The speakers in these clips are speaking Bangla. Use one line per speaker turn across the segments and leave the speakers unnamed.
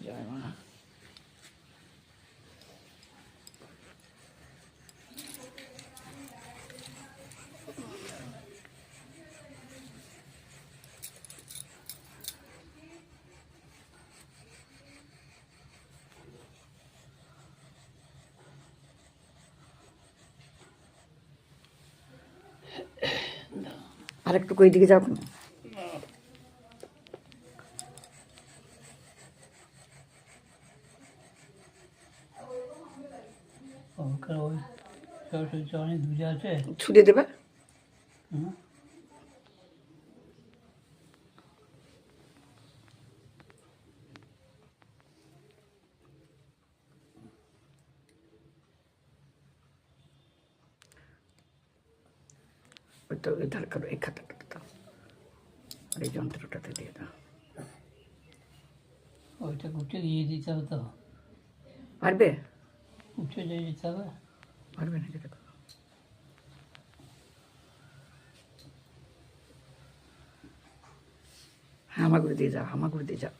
জয় মা। আরেকটু কই দিকে যাও কেন? ছুটে দেবে। ওইটা ওই ধার করো, এই খাতাটা দাও আর এই যন্ত্রটাতে দিয়ে দাও।
ওইটা গুটে দিয়ে দিতে হবে তো,
পারবে?
গুটে দিয়ে দিতে হবে।
পারবে না যেটা করো। হ্যাঁ, হামাগুড়ি দিয়ে যাও, হামাগুড়ি দিয়ে যাও।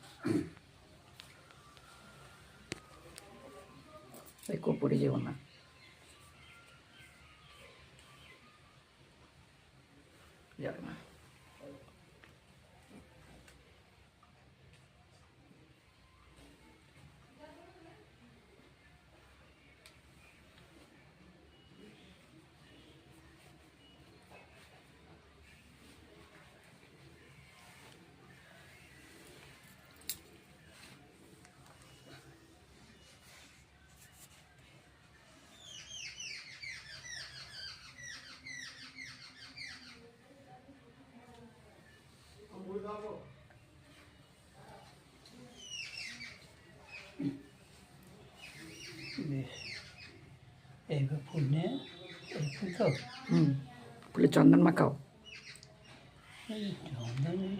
এই কোপরে যেও না। জয় মা।
বেশ, এইবার ফুল নিয়ে এই ফুল তো
ফুলে চন্দন মাখাও।
এই চন্দনে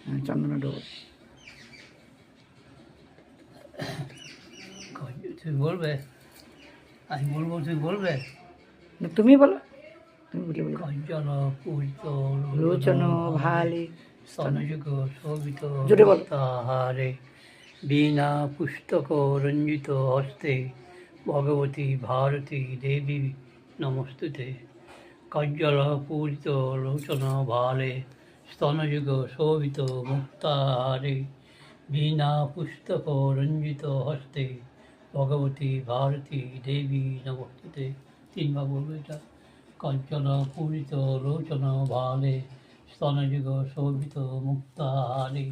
হ্যাঁ, চন্দন ডোব।
তুই বলবে, আমি বলবো তুই বলবে?
না, তুমি বলো, তুমি বলে বলো।
কঞ্চন পূজিত
লোচন ভালে
স্তনযুগ শোভিত
জোরে বলো।
তাহারে বীণা পুস্তক রঞ্জিত হস্তে ভগবতী ভারতী দেবী নমস্তুতে। কজ্জল পূজিত লোচন ভালে স্তনযুগ শোভিত মুক্তাহারে বীণা পুস্তক রঞ্জিত হস্তে ভগবতী ভারতী দেবী নমস্তুতে। তিনবার বলবো এটা। কঞ্চন পূজিত লোচন ভালে স্তনযুগ শোভিত মুক্তাহারে